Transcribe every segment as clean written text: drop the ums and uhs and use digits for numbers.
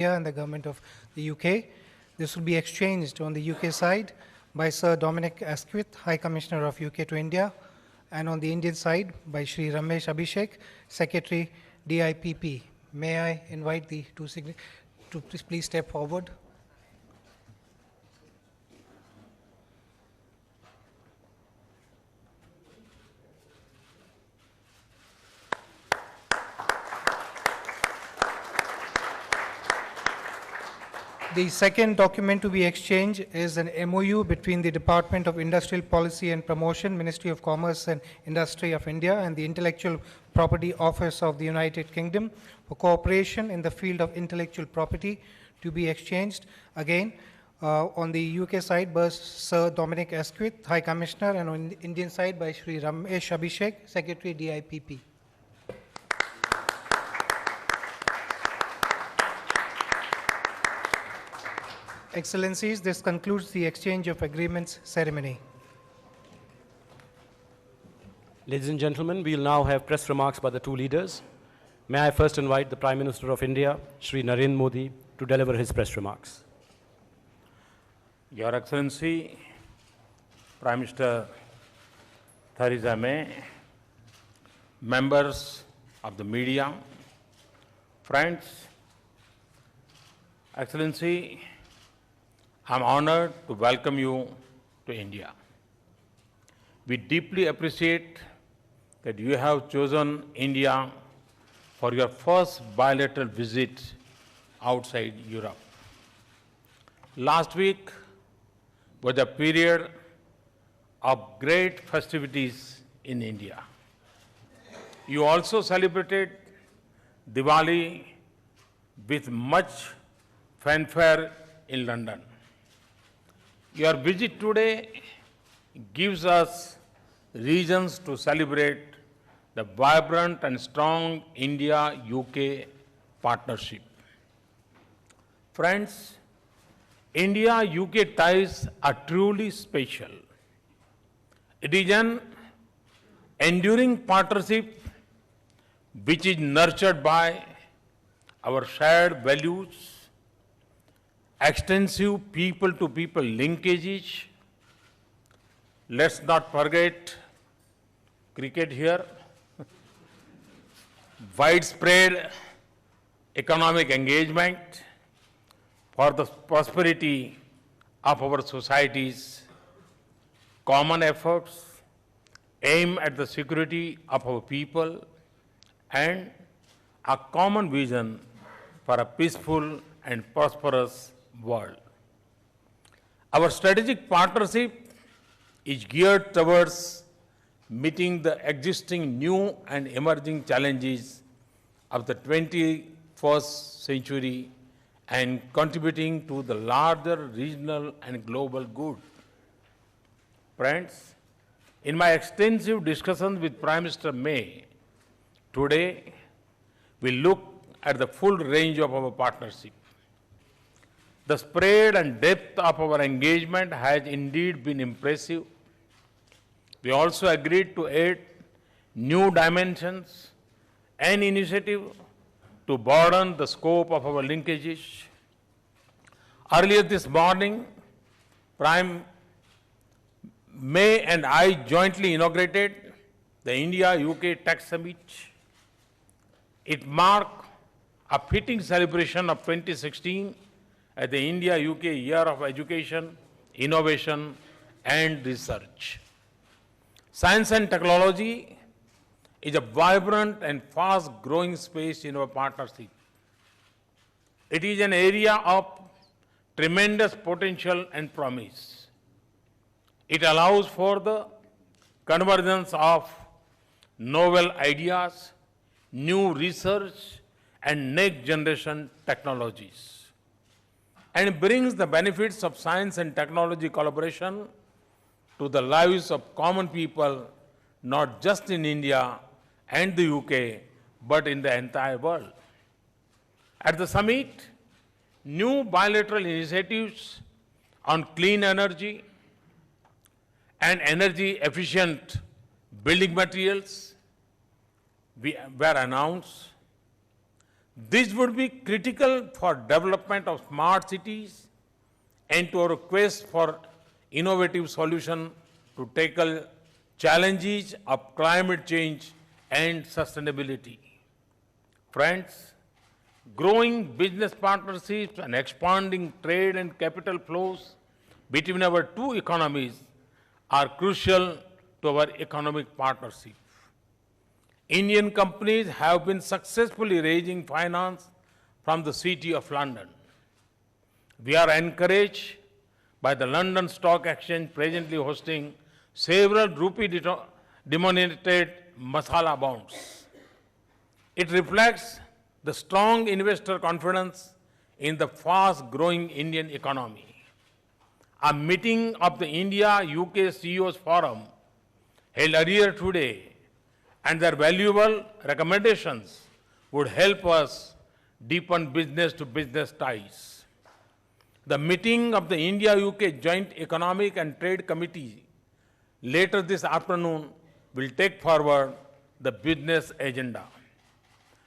India and the government of the UK. This will be exchanged on the UK side by Sir Dominic Asquith, High Commissioner of UK to India, and on the Indian side by Shri Ramesh Abhishek, Secretary DIPP. May I invite the two signatories to please step forward. The second document to be exchanged is an MOU between the Department of Industrial Policy and Promotion, Ministry of Commerce and Industry of India, and the Intellectual Property Office of the United Kingdom for cooperation in the field of intellectual property to be exchanged. Again, on the UK side by Sir Dominic Asquith, High Commissioner, and on the Indian side by Shri Ramesh Abhishek, Secretary DIPP. Excellencies, this concludes the exchange of agreements ceremony. Ladies and gentlemen, we will now have press remarks by the two leaders. May I first invite the Prime Minister of India, Shri Narendra Modi, to deliver his press remarks. Your Excellency, Prime Minister Theresa May, members of the media, friends, Excellency, I am honored to welcome you to India. We deeply appreciate that you have chosen India for your first bilateral visit outside Europe. Last week was a period of great festivities in India. You also celebrated Diwali with much fanfare in London. Your visit today gives us reasons to celebrate the vibrant and strong India-UK partnership. Friends, India-UK ties are truly special. It is an enduring partnership which is nurtured by our shared values, extensive people-to-people linkages. Let's not forget cricket here. Widespread economic engagement for the prosperity of our societies, common efforts aim at the security of our people, and a common vision for a peaceful and prosperous world. Our strategic partnership is geared towards meeting the existing new and emerging challenges of the 21st century and contributing to the larger regional and global good. Friends, in my extensive discussions with Prime Minister May, today we look at the full range of our partnership. The spread and depth of our engagement has indeed been impressive. We also agreed to add new dimensions and initiatives to broaden the scope of our linkages. Earlier this morning, Prime May and I jointly inaugurated the India-UK Tech Summit. It marked a fitting celebration of 2016 as the India-UK Year of Education, Innovation and Research. Science and technology is a vibrant and fast-growing space in our partnership. It is an area of tremendous potential and promise. It allows for the convergence of novel ideas, new research and next-generation technologies, and brings the benefits of science and technology collaboration to the lives of common people, not just in India and the UK, but in the entire world. At the summit, new bilateral initiatives on clean energy and energy-efficient building materials were announced. This would be critical for development of smart cities and to our quest for innovative solutions to tackle challenges of climate change and sustainability. Friends, growing business partnerships and expanding trade and capital flows between our two economies are crucial to our economic partnership. Indian companies have been successfully raising finance from the City of London. We are encouraged by the London Stock Exchange presently hosting several rupee-denominated masala bonds. It reflects the strong investor confidence in the fast-growing Indian economy. A meeting of the India-UK CEOs Forum held earlier today and their valuable recommendations would help us deepen business-to-business ties. The meeting of the India-UK Joint Economic and Trade Committee later this afternoon will take forward the business agenda.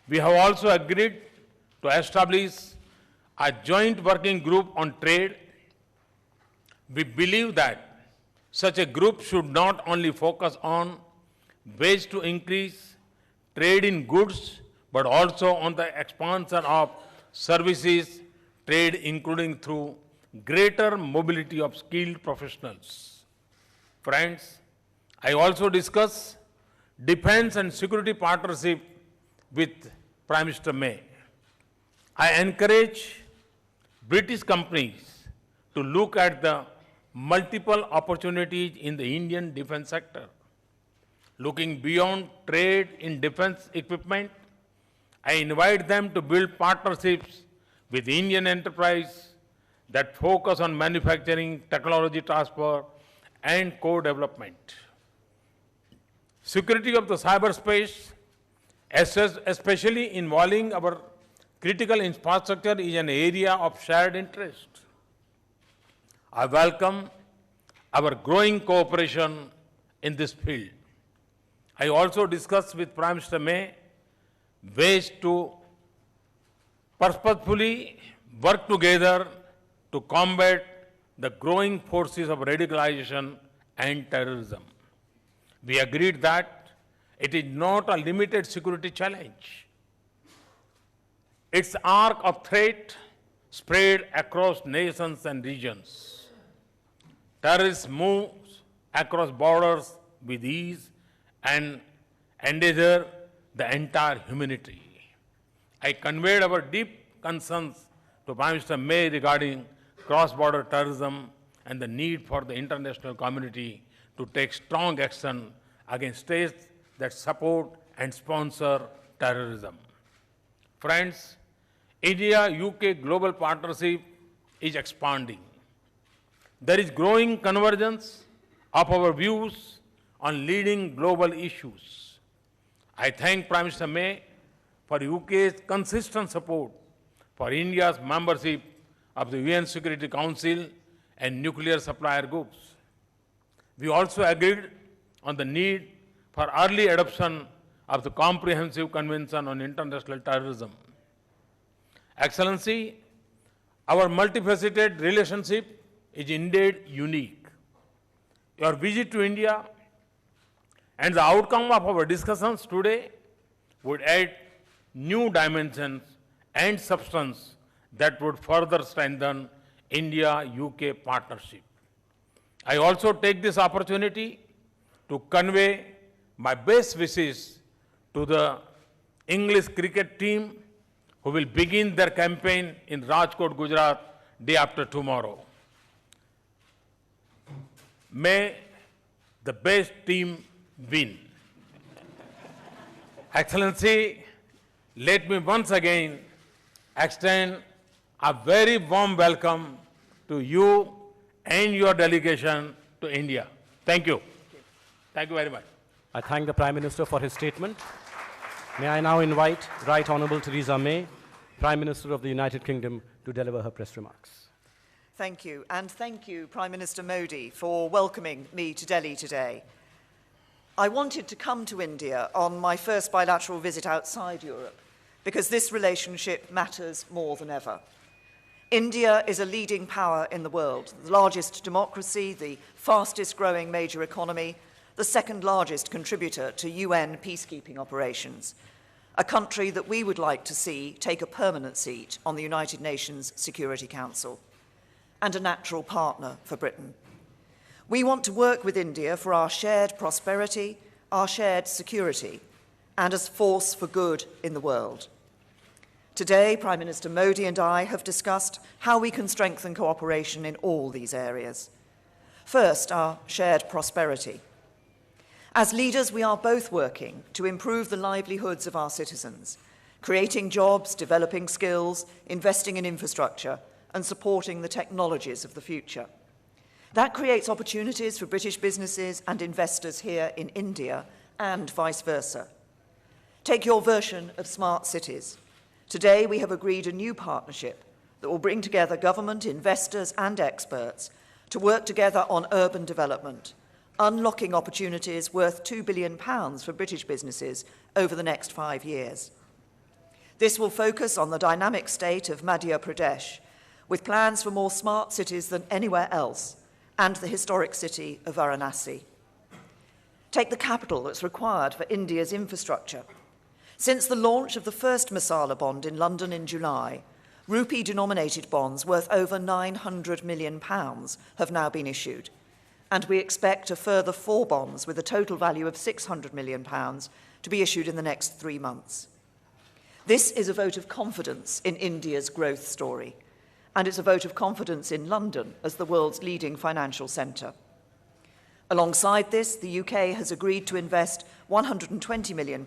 We have also agreed to establish a joint working group on trade. We believe that such a group should not only focus on ways to increase trade in goods, but also on the expansion of services trade, including through greater mobility of skilled professionals. Friends, I also discuss defense and security partnership with Prime Minister May. I encourage British companies to look at the multiple opportunities in the Indian defense sector. Looking beyond trade in defense equipment, I invite them to build partnerships with Indian enterprise that focus on manufacturing, technology transfer, and co-development. Security of the cyberspace, especially involving our critical infrastructure, is an area of shared interest. I welcome our growing cooperation in this field. I also discussed with Prime Minister May ways to purposefully work together to combat the growing forces of radicalization and terrorism. We agreed that it is not a limited security challenge. Its arc of threat spread across nations and regions. Terrorists move across borders with ease and endanger the entire humanity. I conveyed our deep concerns to Prime Minister May regarding cross-border terrorism and the need for the international community to take strong action against states that support and sponsor terrorism. Friends, India-UK global partnership is expanding. There is growing convergence of our views on leading global issues. I thank Prime Minister May for UK's consistent support for India's membership of the UN Security Council and nuclear supplier groups. We also agreed on the need for early adoption of the Comprehensive Convention on International Terrorism. Excellency, our multifaceted relationship is indeed unique. Your visit to India and the outcome of our discussions today would add new dimensions and substance that would further strengthen India-UK partnership. I also take this opportunity to convey my best wishes to the English cricket team who will begin their campaign in Rajkot, Gujarat, day after tomorrow. May the best team win. Excellency, let me once again extend a very warm welcome to you and your delegation to India. Thank you. Thank you very much. I thank the Prime Minister for his statement. May I now invite Right Honourable Theresa May, Prime Minister of the United Kingdom, to deliver her press remarks. Thank you, and thank you, Prime Minister Modi, for welcoming me to Delhi today. I wanted to come to India on my first bilateral visit outside Europe because this relationship matters more than ever. India is a leading power in the world, the largest democracy, the fastest growing major economy, the second largest contributor to UN peacekeeping operations, a country that we would like to see take a permanent seat on the United Nations Security Council, and a natural partner for Britain. We want to work with India for our shared prosperity, our shared security, and as force for good in the world. Today, Prime Minister Modi and I have discussed how we can strengthen cooperation in all these areas. First, our shared prosperity. As leaders, we are both working to improve the livelihoods of our citizens, creating jobs, developing skills, investing in infrastructure, and supporting the technologies of the future. That creates opportunities for British businesses and investors here in India, and vice versa. Take your version of smart cities. Today, we have agreed a new partnership that will bring together government, investors, and experts to work together on urban development, unlocking opportunities worth £2 billion for British businesses over the next 5 years. This will focus on the dynamic state of Madhya Pradesh, with plans for more smart cities than anywhere else, and the historic city of Varanasi. Take the capital that's required for India's infrastructure. Since the launch of the first Masala bond in London in July, rupee-denominated bonds worth over £900 million have now been issued, and we expect a further 4 bonds with a total value of £600 million to be issued in the next 3 months. This is a vote of confidence in India's growth story, and it's a vote of confidence in London as the world's leading financial centre. Alongside this, the UK has agreed to invest £120 million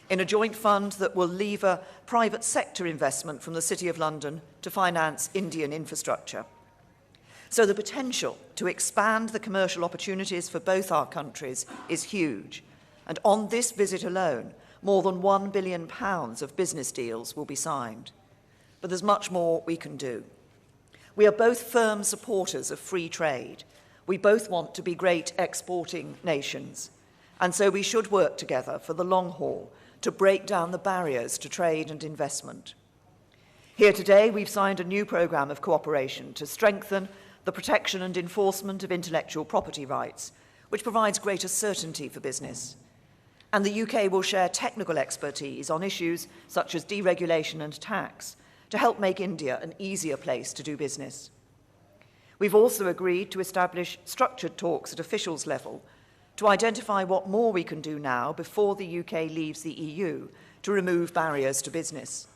in a joint fund that will lever private sector investment from the City of London to finance Indian infrastructure. So the potential to expand the commercial opportunities for both our countries is huge, and on this visit alone, more than £1 billion of business deals will be signed. But there's much more we can do. We are both firm supporters of free trade. We both want to be great exporting nations, and so we should work together for the long haul to break down the barriers to trade and investment. Here today, we've signed a new programme of cooperation to strengthen the protection and enforcement of intellectual property rights, which provides greater certainty for business. And the UK will share technical expertise on issues such as deregulation and tax to help make India an easier place to do business. We've also agreed to establish structured talks at officials level to identify what more we can do now before the UK leaves the EU to remove barriers to business.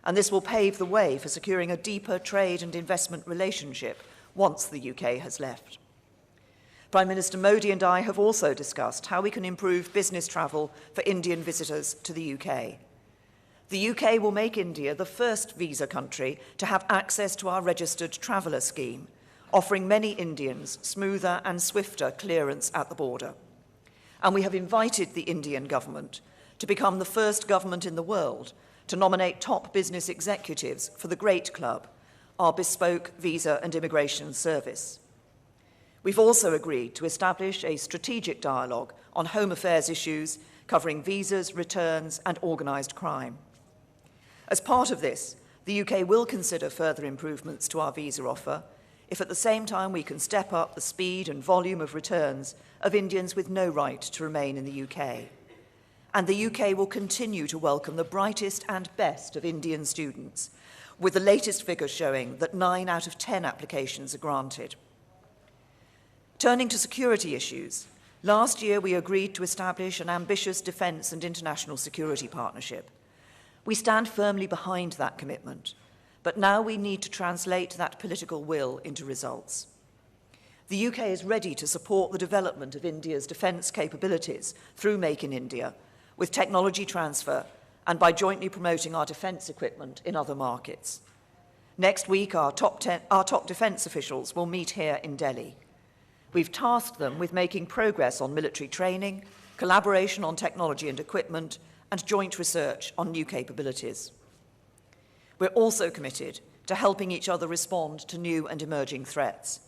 And this will pave the way for securing a deeper trade and investment relationship once the UK has left. Prime Minister Modi and I have also discussed how we can improve business travel for Indian visitors to the UK. The UK will make India the first visa country to have access to our registered traveller scheme, offering many Indians smoother and swifter clearance at the border. And we have invited the Indian government to become the first government in the world to nominate top business executives for the Great Club, our bespoke visa and immigration service. We've also agreed to establish a strategic dialogue on home affairs issues covering visas, returns, and organised crime. As part of this, the UK will consider further improvements to our visa offer if at the same time we can step up the speed and volume of returns of Indians with no right to remain in the UK. And the UK will continue to welcome the brightest and best of Indian students, with the latest figures showing that 9 out of 10 applications are granted. Turning to security issues, last year we agreed to establish an ambitious defence and international security partnership. We stand firmly behind that commitment, but now we need to translate that political will into results. The UK is ready to support the development of India's defence capabilities through Make in India, with technology transfer and by jointly promoting our defence equipment in other markets. Next week, our top defence officials will meet here in Delhi. We've tasked them with making progress on military training, collaboration on technology and equipment, and joint research on new capabilities. We're also committed to helping each other respond to new and emerging threats.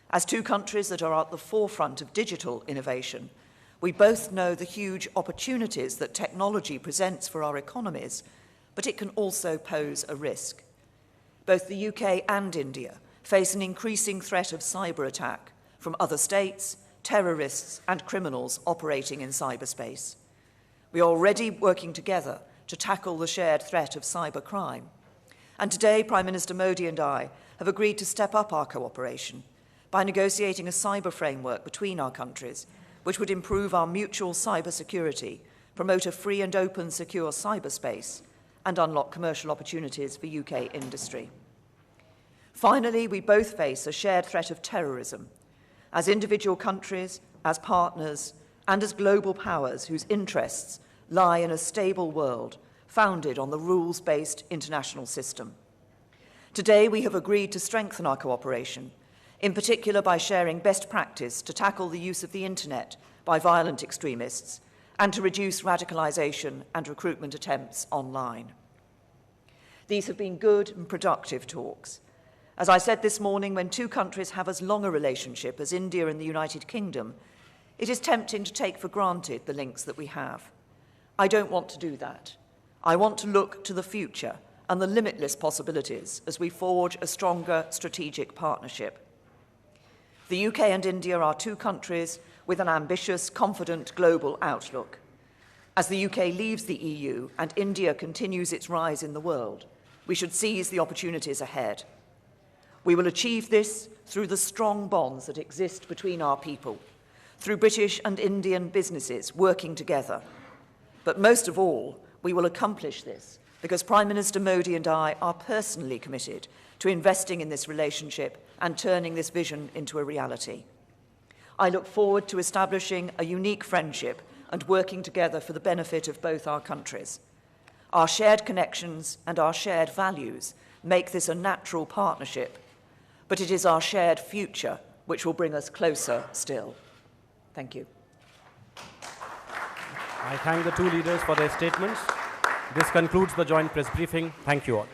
As two countries that are at the forefront of digital innovation, we both know the huge opportunities that technology presents for our economies, but it can also pose a risk. Both the UK and India face an increasing threat of cyber attack from other states, terrorists and criminals operating in cyberspace. We are already working together to tackle the shared threat of cybercrime. And today, Prime Minister Modi and I have agreed to step up our cooperation by negotiating a cyber framework between our countries, which would improve our mutual cyber security, promote a free and open secure cyberspace, and unlock commercial opportunities for UK industry. Finally, we both face a shared threat of terrorism, as individual countries, as partners, and as global powers whose interests lie in a stable world founded on the rules-based international system. Today, we have agreed to strengthen our cooperation, in particular by sharing best practice to tackle the use of the internet by violent extremists and to reduce radicalisation and recruitment attempts online. These have been good and productive talks. As I said this morning, when two countries have as long a relationship as India and the United Kingdom, it is tempting to take for granted the links that we have. I don't want to do that. I want to look to the future and the limitless possibilities as we forge a stronger strategic partnership. The UK and India are two countries with an ambitious, confident global outlook. As the UK leaves the EU and India continues its rise in the world, we should seize the opportunities ahead. We will achieve this through the strong bonds that exist between our people, through British and Indian businesses working together. But most of all, we will accomplish this because Prime Minister Modi and I are personally committed to investing in this relationship and turning this vision into a reality. I look forward to establishing a unique friendship and working together for the benefit of both our countries. Our shared connections and our shared values make this a natural partnership, but it is our shared future which will bring us closer still. Thank you. I thank the two leaders for their statements. This concludes the joint press briefing. Thank you all.